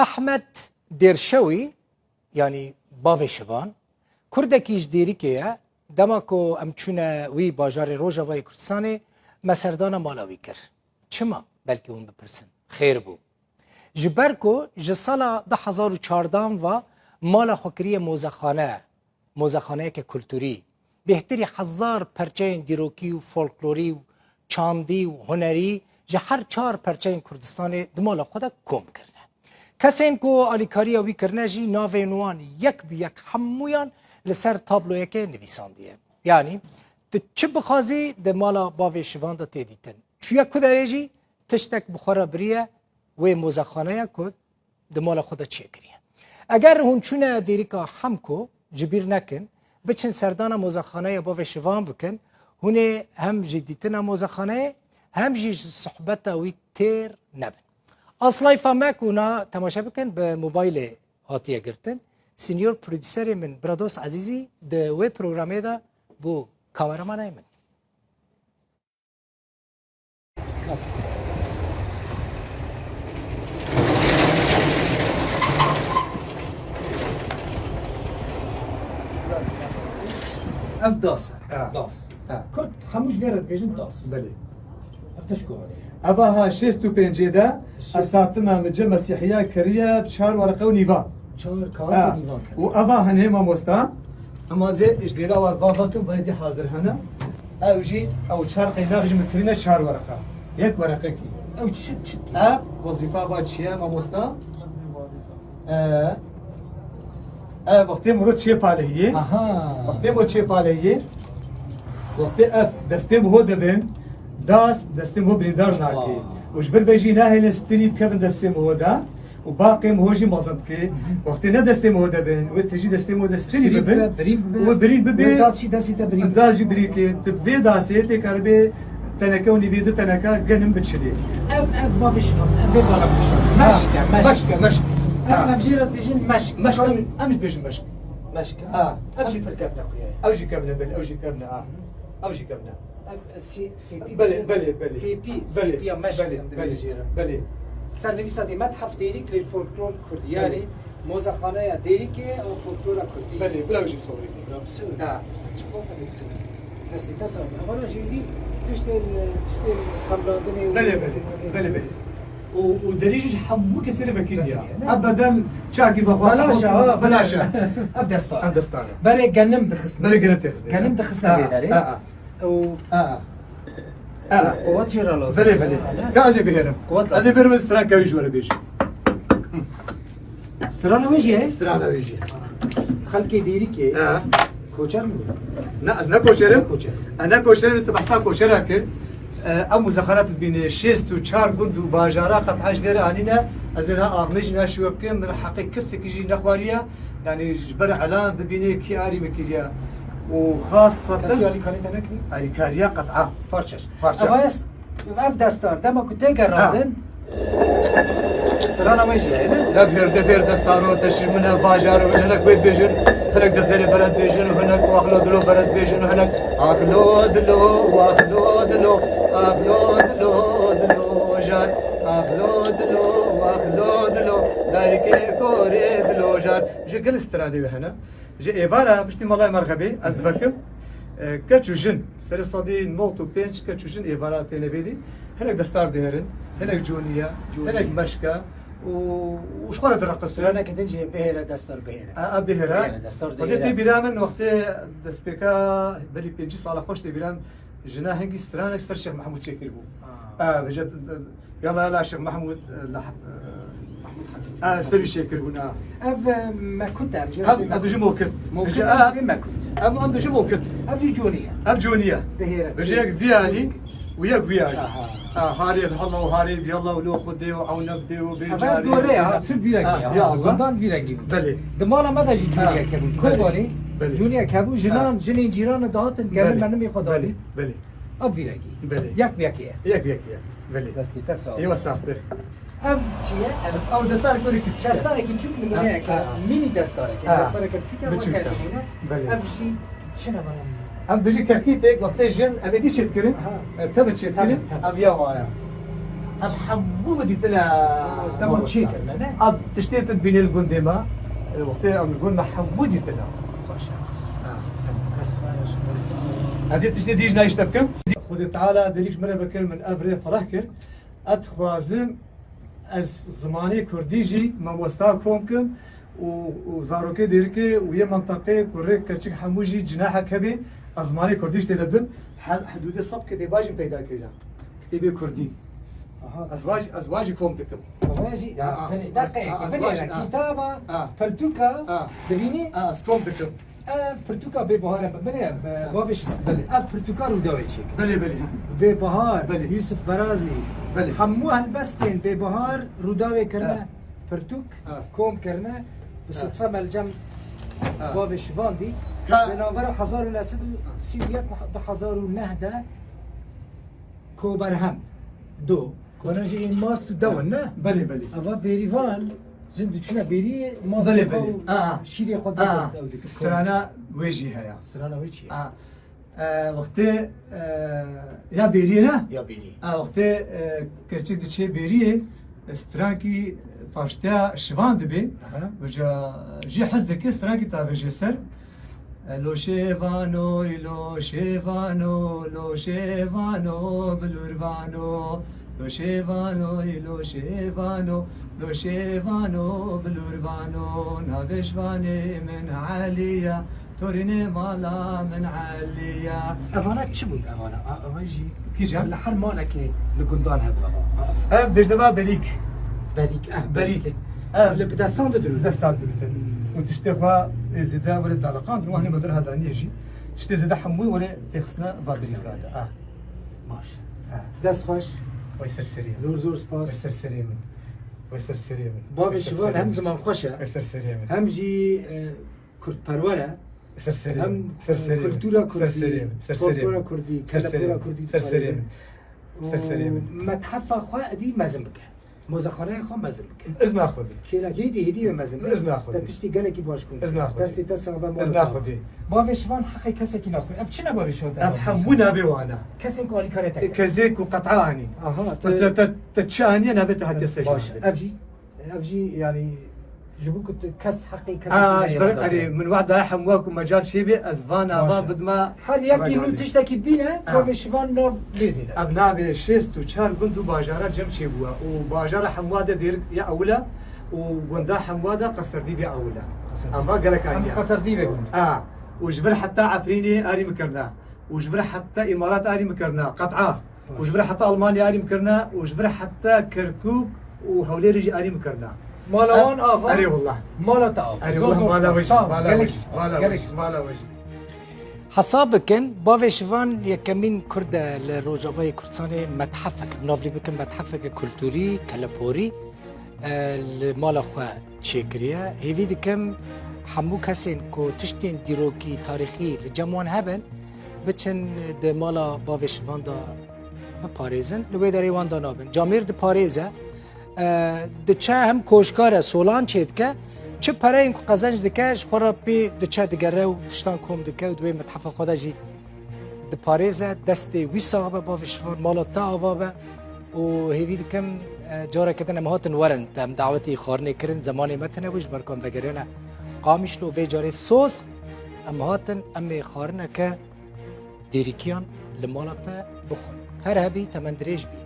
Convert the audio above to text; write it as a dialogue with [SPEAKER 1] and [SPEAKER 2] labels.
[SPEAKER 1] احمد دیرشوی یعنی باوی شوان کردکیش دیری که دماکو امچونه وی باجار روجاوای کردستانه مسردان مالاوی کرد. چما؟ بلکه اون بپرسن. خیر بو. جبرکو جسالا 2014 و مالا خوکری موزخانه که کلتوری بهتری 1000 پرچین دیروکی و فولکلوری و چاندی و هنری جه هر 4 پرچین کردستان دمالا خدا کم کرنه. کسین کو آلیکاریا وی کرنه جی ناوی نوان یک بی یک همویان لسر تابلوی که نویساندیه. یعنی چه بخوازی دمالا باوی شوان دا تیدیتن. چویا کدره جی تشتک بخورا بریه و موزخانه کد دمالا خدا چیه کریه. اگر هنچونه دیریکا هم کو جبیر نکن بچن سردان موزخانه باوی شوان بکن هونه هم جدیتنا موزخانه هم جی صحبت وی تیر نبن. اصلای فهمک اونا تماشا بکن به موبایل هاتیه گرتن سینیور پرودیسر من برادوس عزیزی ده وی پروگرامه دا بو کامرمانه من. اف داس داس كنت خموش فيرد بيجن داس
[SPEAKER 2] بله
[SPEAKER 1] افتشكو
[SPEAKER 2] أباها 65 ده أساتنا مجمع مسيحية كريه بشهر ورقة ونيفا
[SPEAKER 1] شهر كار نيفان
[SPEAKER 2] وأباها هنيما مستا أما زي إيش ديلا وظافكم بهدي حاضر هنا أو جي أو شهر قينا بجمع كرينا شهر ورقة يك ورقة كي
[SPEAKER 1] او تشت
[SPEAKER 2] وظيفة باتشيا ما مستا وقتی مرد چه پالهیه وقتی مرد چه پالهیه وقتی اف دستم هو دبن دستم هو بندار ناکی وجبر بيجي ناهل استريب كيف دستم هو دا وباقي مهوجي مازند كي وقتی نه دستم هو دبن وتجي دستم هو دستريب ببن وبرين ببن
[SPEAKER 1] داسي داسي تبرين
[SPEAKER 2] داسي بريكي تبي داسي تكربي تنكا ونبيد تنكا جنم بتشلي
[SPEAKER 1] اف ما فيش اف ما فيش
[SPEAKER 2] مشك
[SPEAKER 1] انا بجيرة بيجين مشك
[SPEAKER 2] امش بيجي مشك
[SPEAKER 1] مشك
[SPEAKER 2] امشي
[SPEAKER 1] بركبنا خويا
[SPEAKER 2] اوجي كبنه بل اوجي كبنه اوجي كبنه
[SPEAKER 1] سي بي
[SPEAKER 2] بلي
[SPEAKER 1] سي بي مشك
[SPEAKER 2] بلي
[SPEAKER 1] سر نویسا دی متحف دیریک للفولکلور کردی یعنی موزخانه دیریک او فولکلور کردی
[SPEAKER 2] بلي بلا وجهي صوري
[SPEAKER 1] بلا بسوي شو قصة بسوي قصدي تصور أولا جديد تشتري كاملادني
[SPEAKER 2] بلي ودريج حمو كسر بكيريا ابدا شاكي بابا بلاشا ابدستان
[SPEAKER 1] بري جنم دخسنا
[SPEAKER 2] بري جنم تخسنا
[SPEAKER 1] جنم دخسنا بيداري و قوات جيرالوس
[SPEAKER 2] بلي قازي بهرم قازي بهرم استران كويش ولا بيجي
[SPEAKER 1] استرانا ويجي
[SPEAKER 2] استرانا ويجي
[SPEAKER 1] خلقي ديريكي كوچر مي
[SPEAKER 2] انا كوچرم انا كوچرم انت بحسا كوچراكن ام مزخرات بين شيست و 4 گوند و باجارا قطعش غير انينا ازنا ارنج ناشو بكم من حقيقه كسك يجي نخواريا يعني جبر علام ببيني كياري مكيريا وخاصه
[SPEAKER 1] كسيالي كانت نكري
[SPEAKER 2] الكاريا قطعه
[SPEAKER 1] فرشش أبايس اف دستار دما كنت قرادن استرانا ويجي هنا
[SPEAKER 2] دبر دستارو تشي من باجار وهناك بيت بيجن هناك دفتر برد بيجن وهناك واخلو دلو برد بيجن وهناك اخلو دلو واخلو دلو اخلو دلو دلو جار اخلو دلو واخلو دلو دايك كوري دلو جار جي قل استراني هنا جي ايفارا بشتي والله مرحبا ازدبكم كاتشو جن سر صدي نوتو بينش كاتشو جن ايفارا تنبيدي هناك دستار دهرن هناك جونيا هناك مشكا وشخورة الرقص
[SPEAKER 1] استرانا كنت نجي بهرة دستار بهرة
[SPEAKER 2] بهرة
[SPEAKER 1] دستار
[SPEAKER 2] ودي بيرامن وقت دسبيكا بلي بيجي صالح خوش بيرام جنا هنجي استرانا اكثر الشيخ محمود شاكر بو بجد يلا لا شيخ محمود محمود حفيظ سري شاكر بو
[SPEAKER 1] اف ما كنت
[SPEAKER 2] ام بيجي موكد
[SPEAKER 1] موكد ما كنت
[SPEAKER 2] ام بيجي موكد
[SPEAKER 1] افجي جونيا
[SPEAKER 2] جونيا
[SPEAKER 1] دهيرة
[SPEAKER 2] بيجي فيالي وياك فيالي هاري بحلا وهاري بيلا ولو خدي وعونا بدي وبيجاري
[SPEAKER 1] دوريها سر بيراكي
[SPEAKER 2] يا
[SPEAKER 1] غندان بيراكي
[SPEAKER 2] بلي
[SPEAKER 1] دمالا ماذا جي جونيا كابو كوباني جونيا كابو جنين جيران دهاتن قال من نمي خدالي
[SPEAKER 2] بلي
[SPEAKER 1] اب بيراكي
[SPEAKER 2] بلي
[SPEAKER 1] ياك بياكي
[SPEAKER 2] ياك بلي
[SPEAKER 1] دستي تسا
[SPEAKER 2] ايوا صاحبي
[SPEAKER 1] اف چیه
[SPEAKER 2] او دستار كوري كي
[SPEAKER 1] دستاره که چوک نمونه که مینی دستاره که دستاره که چوک ما کرد نمونه اف شی چه نمونه
[SPEAKER 2] ام بيجي كاكيتك وقت جن ابي دي شتكرن تبن شتكرن ام يا وايا افحمو مديتنا
[SPEAKER 1] دما چی کرنا نه؟
[SPEAKER 2] اف تشتيت بين الجندما وقتها نقول محمودي تنا
[SPEAKER 1] باشه کسبانش
[SPEAKER 2] هذه تشتي ديج نايش تبكم خذ تعالى دريك مرة بكر من افري فرحكر اتخوازم از زماني كرديجي ما مستاكمكم وزاروكي ديركي ويا منطقه كوريك كرچك حموجي جناحك هبي ازماني كرديش تدبدم حدود الصد كتاباجي پیدا كيلا كتابي كردي ازواج كومتكم
[SPEAKER 1] واجی دقیقه بله کتابا پرتوکا دبینی
[SPEAKER 2] اسكومتكم
[SPEAKER 1] پرتوکا به بهار بله بابش بله اف پرتوکا رو داوی چی
[SPEAKER 2] بلي بلي
[SPEAKER 1] به بهار
[SPEAKER 2] بله.
[SPEAKER 1] یوسف برازی
[SPEAKER 2] بله.
[SPEAKER 1] همو هالبستین به بهار رو داوی کرنه پرتوک کوم کرنه به صدفه ملجم بابش واندی بنابرای 1931 و 2009 کوبرهم دو کناجی این ماست تو دون نه
[SPEAKER 2] بلي بلي
[SPEAKER 1] اوا بریوان زند چونه بری ماست
[SPEAKER 2] بله بله.
[SPEAKER 1] شیری خود داودی
[SPEAKER 2] استرانا ويجي هيا
[SPEAKER 1] سرانا وی چی
[SPEAKER 2] وقت يا بيرينا
[SPEAKER 1] یا بری
[SPEAKER 2] وقت كرچك دشي بيري استرانكي طاشتا شوان دبي وجا جي حزدك استرانكي تافجي سر لو شيفانو لو شيفانو لو شيفانو بلورفانو لو شيفانو لو شيفانو لو شيفانو بلورفانو نافشواني من عليا توريني مالا من عليا
[SPEAKER 1] اوانا چی بود اوانا جی
[SPEAKER 2] كي جا
[SPEAKER 1] لحر مالك لگندان هبوا
[SPEAKER 2] بجدبا بريك
[SPEAKER 1] بریک
[SPEAKER 2] بريك
[SPEAKER 1] اللي بدستان درو
[SPEAKER 2] دستان دبتن وتشتي خوا زيدا ولا دالقان وهنا بدر هذا نيجي تشتي زيدا حموي ولا تخصنا فابريك هذا
[SPEAKER 1] باش دست خوش
[SPEAKER 2] ويسر سريع
[SPEAKER 1] زور زور سپاس
[SPEAKER 2] ويسر سريع من ويسر سريع من
[SPEAKER 1] باب شوان هم زمان خوشه
[SPEAKER 2] ويسر سريع من
[SPEAKER 1] هم جی کرد پروره
[SPEAKER 2] سر سريع
[SPEAKER 1] هم
[SPEAKER 2] سر سريع
[SPEAKER 1] کلتورا
[SPEAKER 2] سر سريع
[SPEAKER 1] کردی
[SPEAKER 2] سر سريع
[SPEAKER 1] فولکلورا کردی
[SPEAKER 2] سر سريع
[SPEAKER 1] کلپورا کردی
[SPEAKER 2] سر سريع سر سريع
[SPEAKER 1] متحف خواه دی مزم بکه موزخانه خواه مزم بکه
[SPEAKER 2] اذن اخذي
[SPEAKER 1] کلاکی هدی به مزم
[SPEAKER 2] از ناخودی.
[SPEAKER 1] تشتی گلکی باش کن
[SPEAKER 2] از ناخودی.
[SPEAKER 1] دستی تصا با
[SPEAKER 2] از ناخودی.
[SPEAKER 1] باب شوان حقی کسی کی نخوی اف چی نباب شوان
[SPEAKER 2] افحمونا بوانا
[SPEAKER 1] کسی کاری کاره تک
[SPEAKER 2] كزيك وقطعاني
[SPEAKER 1] آها
[SPEAKER 2] بس تتشاني انا بتها تسجل
[SPEAKER 1] باش افجي يعني جبوك كس حقي كس
[SPEAKER 2] يعني من وعدها حمواكم مجال شيبي ازفانا
[SPEAKER 1] باشه.
[SPEAKER 2] بد ما
[SPEAKER 1] هر یکی نو تشتکی بینه باب شوان نو لیزیده
[SPEAKER 2] ابناء شيست وشار قندو باجارة جم شيبوا وباجارة حمواده دير يا اولا وقندا حمواده قصر دي بيا اولا اما قالك
[SPEAKER 1] هم قصر دی بگون
[SPEAKER 2] وجبر حتى عفريني اري مكرنا وجبر حتى امارات اري مكرنا قطعه وجبر حتى المانيا اري مكرنا وجبر حتى كركوك وهولي رجي اري مكرنا
[SPEAKER 1] مالوان آفا
[SPEAKER 2] اري والله
[SPEAKER 1] مالا تا
[SPEAKER 2] اري والله ما لا وجه ما لا وجه ما لا
[SPEAKER 1] جالكس
[SPEAKER 2] وجه ما لا وجه
[SPEAKER 1] حساب بكن باوی شوان یکمین کرد لروجابای کردستان متحفک نافلی بکن متحفک کلتوری کلپوری المال خو چکریه هیوی دکم همو کسین کو تشتین دیروکی تاریخی لجمعان هبن بچن ده مالا باوی شوان دا بپاریزن لوی داری وان دا نابن جامیر ده پاریزه ده چه هم کوشکار سولان چید که چه پره این که قزنج دکش خورا پی ده چه دگره و تشتان کم دکه و دوی متحف خدا جی ده پاریزه دست وی صاحبه باوی شوان مالا تا آوابه و هیوی دکم جارا کدن امهاتن ورن تم دعوتی خارنه کرن زمانی متنه ویش برکان بگرنه قامش لو وی جاره سوز امهاتن امی خارنه که دیریکیان لمالتا بخون هر هبی تمن دریج بی